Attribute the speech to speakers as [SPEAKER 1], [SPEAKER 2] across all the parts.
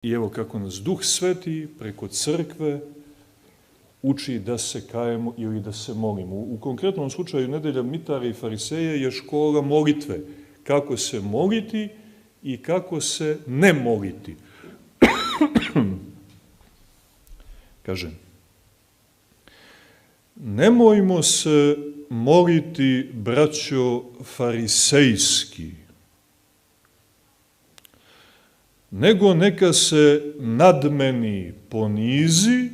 [SPEAKER 1] I evo kako nas Duh Sveti preko crkve uči da se kajemo ili da se molimo. U konkretnom slučaju nedelja mitara i fariseja je škola molitve. Kako se moliti i kako se ne moliti. Kaže, nemojmo se moliti, braćo, farisejski, nego neka se nadmeni ponizi,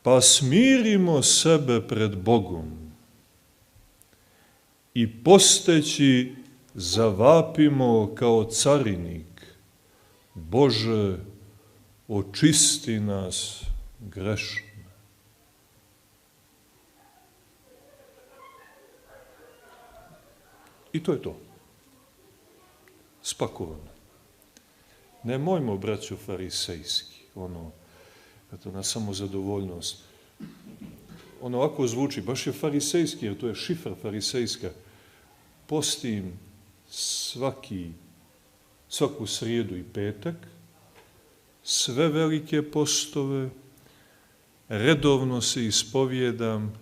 [SPEAKER 1] pa smirimo sebe pred Bogom i posteći zavapimo kao carinik, Bože, očisti nas grešne. I to je to. Spakovano. Nemojmo, braćo, farisejski, na samozadovoljnost. Ono ovako zvuči, baš je farisejski, jer to je šifra farisejska. Postim svaku srijedu i petak, sve velike postove, redovno se ispovjedam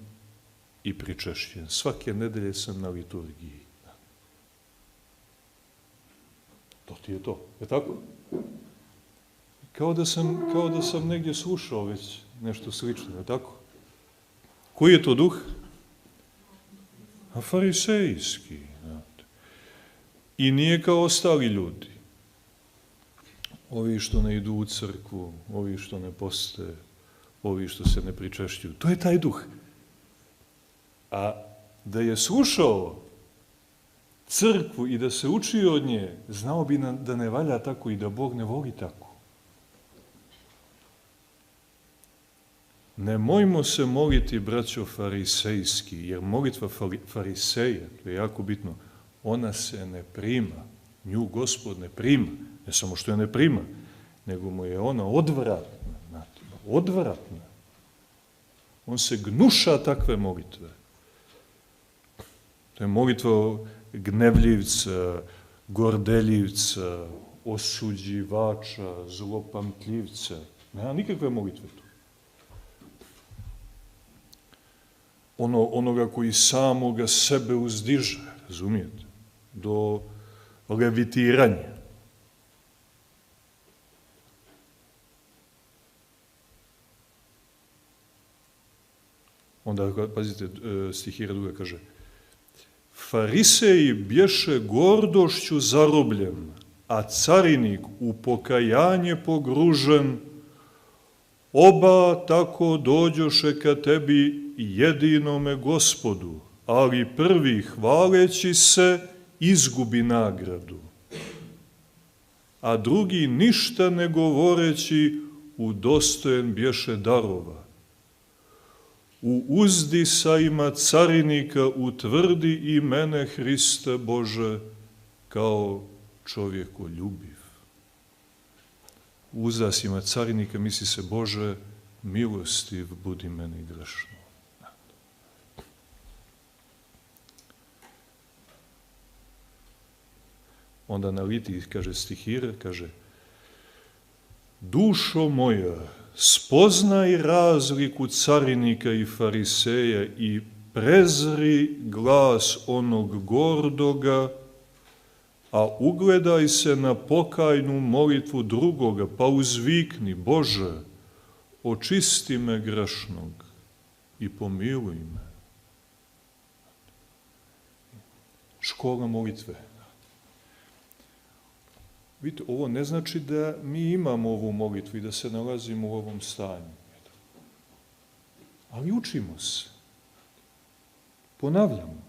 [SPEAKER 1] i pričešćujem. Svake nedelje sam na liturgiji. To ti je to, je tako? Kao da sam negdje slušao već nešto slično, je tako? Koji je to duh? A farisejski. I nije kao ostali ljudi. Ovi što ne idu u crkvu, ovi što ne poste, ovi što se ne pričešćuju. To je taj duh. A da je slušao crkvu i da se učio od nje, znao bi da ne valja tako i da Bog ne voli tako. Nemojmo se moliti, braćo, farisejski, jer molitva fariseja, to je jako bitno, ona se ne prima. Nju Gospod ne prima. Ne samo što je ne prima, nego mu je ona odvratna. Odvratna. On se gnuša takve molitve. To je molitva gnevljivca, gordeljivca, osuđivača, zlopamtljivca. Nema nikakve molitve tu. Onoga koji samoga sebe uzdiže, razumijete, do levitiranja. Onda, pazite, stihira druga kaže, Fariseji bješe gordošću zarobljen, a carinik u pokajanje pogružen, oba tako dođoše ka tebi jedinome Gospodu, ali prvi, hvaleći se, izgubi nagradu, a drugi, ništa ne govoreći, udostojen bješe darova. U uzdisajima carinika utvrdi i mene, Hriste Bože, kao čovjekoljubiv. U uzdisajima carinika misli se, Bože, milostiv budi meni grešno. Onda na liti, kaže stihira, kaže, dušo moja, spoznaj razliku carinika i fariseja i prezri glas onog gordoga, a ugledaj se na pokajnu molitvu drugoga, pa uzvikni, Bože, očisti me grešnog i pomiluj me. Škola molitve. Vidite, ovo ne znači da mi imamo ovu molitvu i da se nalazimo u ovom stanju. Ali učimo se. Ponavljamo.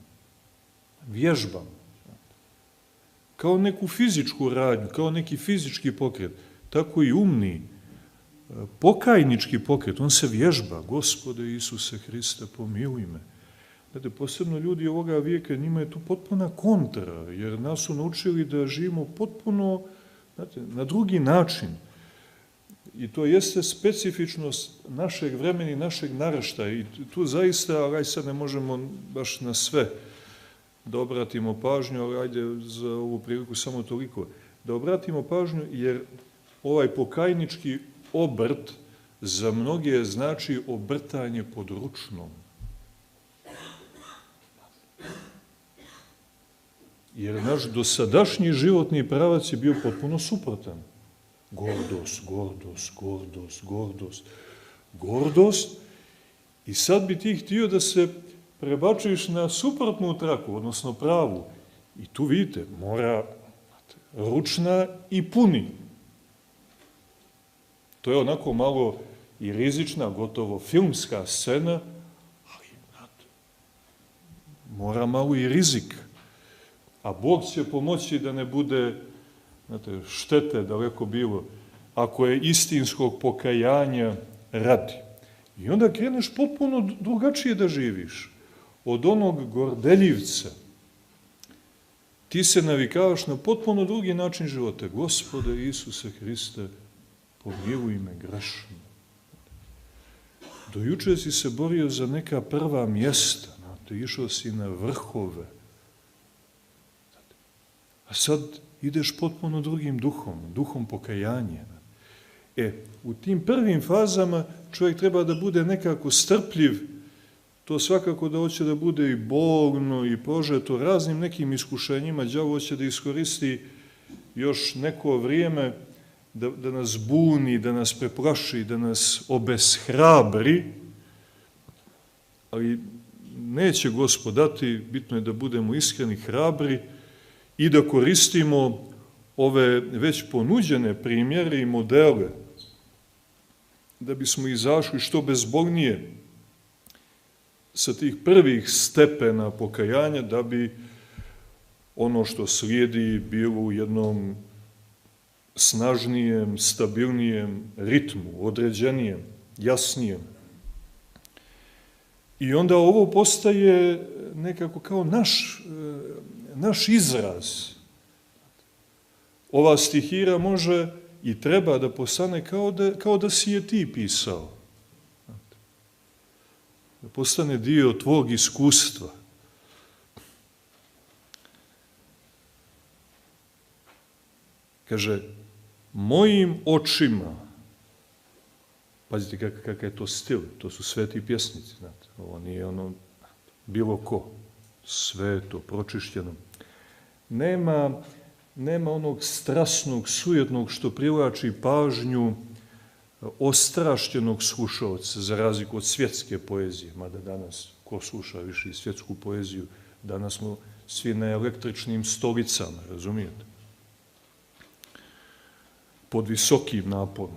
[SPEAKER 1] Vježbamo. Kao neku fizičku radnju, kao neki fizički pokret, tako i umni, pokajnički pokret, on se vježba. Gospode Isuse Hriste, pomiluj me. Znate, posebno ljudi ovoga vijeka, njima je to potpuna kontra, jer nas su naučili da živimo potpuno, znate, na drugi način. I to jeste specifičnost našeg vremena i našeg naraštaja. I tu zaista, ali sad ne možemo baš na sve da obratimo pažnju, ali ajde za ovu priliku samo toliko. Da obratimo pažnju, jer ovaj pokajnički obrt za mnoge znači obrtanje pod ručnom. Jer naš dosadašnji životni pravac je bio potpuno suprotan. Gordost, gordost, gordost, gordost, gordost. I sad bi ti htio da se prebačiš na suprotnu traku, odnosno pravu. I tu vidite, mora ručna i puni. To je onako malo i rizična, gotovo filmska scena, ali mora malo i rizik. A Bog će pomoći da ne bude, štete daleko bilo, ako je istinskog pokajanja radi. I onda kreneš potpuno drugačije da živiš. Od onog gordeljivca ti se navikavaš na potpuno drugi način života. Gospode Isuse Hriste, pomiluj me grešno. Do juče si se borio za neka prva mjesta, išao si na vrhove. A sad ideš potpuno drugim duhom pokajanja. U tim prvim fazama čovjek treba da bude nekako strpljiv, to svakako da hoće da bude i bolno i prožeto raznim nekim iskušenjima, đavo hoće da iskoristi još neko vrijeme da nas buni, da nas preplaši, da nas obeshrabri, ali neće Gospod dati, bitno je da budemo iskreni, hrabri i da koristimo ove već ponuđene primjere i modele, da bismo izašli što bezbolnije sa tih prvih stepena pokajanja, da bi ono što slijedi bilo u jednom snažnijem, stabilnijem ritmu, određenijem, jasnijem. I onda ovo postaje nekako kao naš izraz. Ova stihira može i treba da postane kao da si je ti pisao. Da postane dio tvog iskustva. Kaže, mojim očima, pazite kakav je to stil, to su sveti pjesnici, znate, ovo nije ono bilo ko, sveto, pročišćeno. Nema onog strasnog, sujetnog što privlači pažnju ostrašćenog slušalca, za razliku od svjetske poezije, mada danas, ko sluša više i svjetsku poeziju, danas smo svi na električnim stolicama, razumijete? Pod visokim naporom.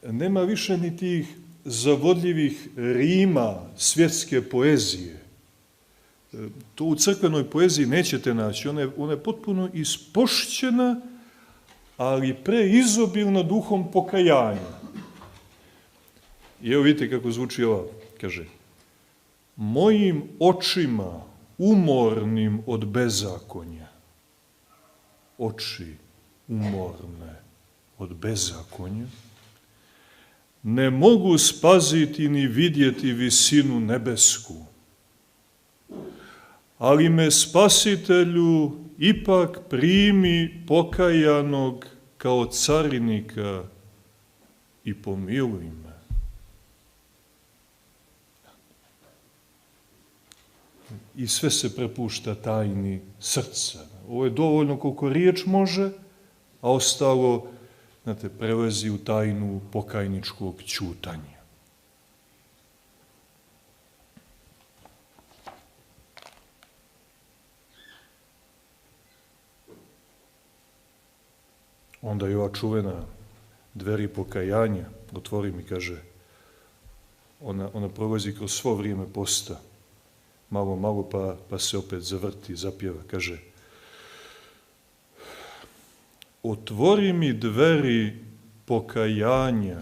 [SPEAKER 1] Nema više ni tih zavodljivih rima svjetske poezije. To u crkvenoj poeziji nećete naći. Ona je potpuno ispošćena, ali preizobilna duhom pokajanja. I evo vidite kako zvuči ova, kaže, mojim očima umornim od bezakonja, oči umorne od bezakonja, ne mogu spaziti ni vidjeti visinu nebesku, ali me, Spasitelju, ipak primi pokajanog kao carinika i pomiluj me. I sve se prepušta tajni srca. Ovo je dovoljno koliko riječ može, a ostalo, znate, prelazi u tajnu pokajničkog ćutanja. Onda je ova čuvena dveri pokajanja, otvori mi, kaže, ona prolazi kroz svo vrijeme posta, malo pa se opet zavrti, zapjeva, kaže, otvori mi dveri pokajanja,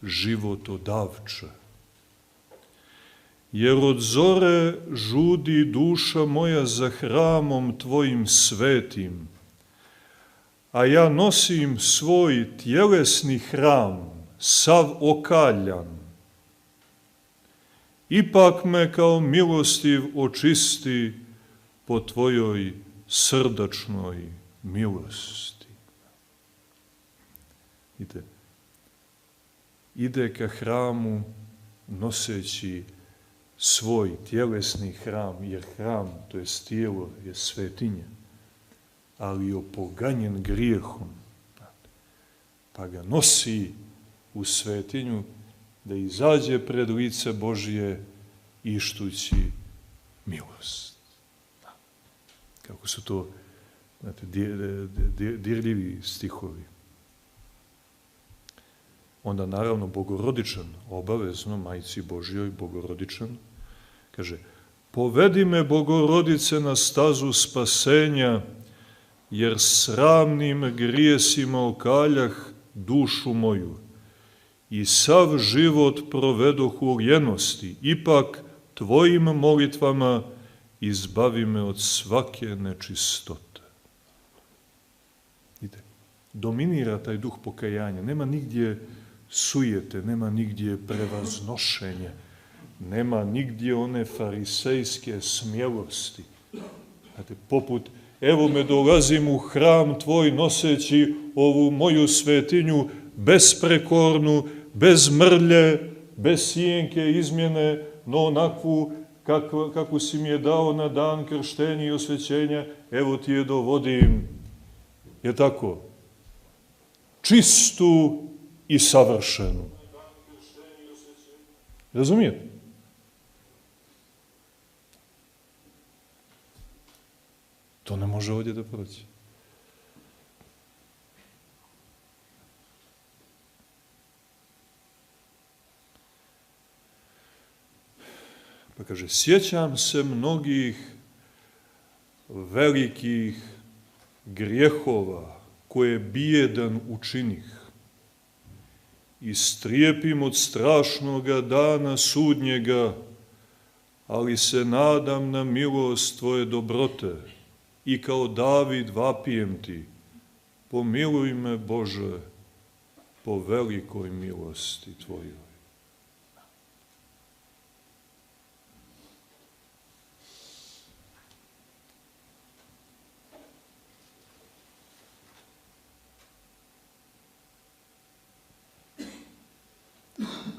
[SPEAKER 1] životodavče, jer od zore žudi duša moja za hramom tvojim svetim, a ja nosim svoj tjelesni hram, sav okaljan. Ipak me kao milostiv očisti po tvojoj srdačnoj milosti. Ide ka hramu noseći svoj tjelesni hram, jer hram, to je tijelo, je svetinja, ali opoganjen grijehom. Pa ga nosi u svetinju da izađe pred lice Božije ištući milost. Kako su to, znate, dirljivi stihovi. Onda naravno Bogorodičan, obavezno Majci Božjoj Bogorodičan, kaže: povedi me, Bogorodice, na stazu spasenja, jer sramnim grijesima okaljah dušu moju i sav život provedoh u ljenosti, ipak tvojim molitvama izbavi me od svake nečistote. Dominira taj duh pokajanja, nema nigdje sujete, nema nigdje prevaznošenja, nema nigdje one farisejske smjelosti. Znate, poput, evo me dolazim u hram tvoj noseći ovu moju svetinju besprekornu, bez mrlje, bez sjenke izmjene, no onakvu kakvu si mi je dao na dan krštenja i osvećenja, evo ti je dovodim, je tako, čistu i savršenu. Razumijete? To ne može ovdje da proći. Pa kaže, sjećam se mnogih velikih grijehova koje bijedan učinih i strijepim od strašnoga dana sudnjega, ali se nadam na milost tvoje dobrote i kao David vapijem ti, pomiluj me, Bože, po velikoj milosti tvojoj.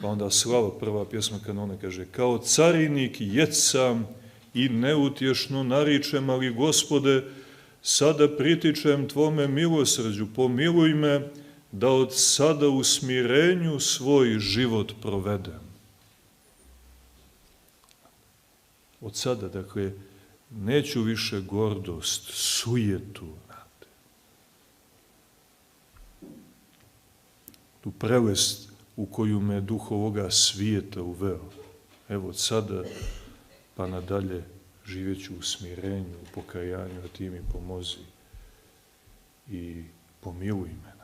[SPEAKER 1] Pa onda slava, prva pjesma kanona, kaže: kao carinik jecam i neutješno naričem, ali Gospode, sada pritičem tvome milosrđu, pomiluj me da od sada u smirenju svoj život provedem. Od sada, dakle, neću više gordost, sujetu, tu prelest u koju me duh ovoga svijeta uveo. Evo od sada pa nadalje živjet ću u smirenju, u pokajanju, a ti mi pomozi i pomiluj me.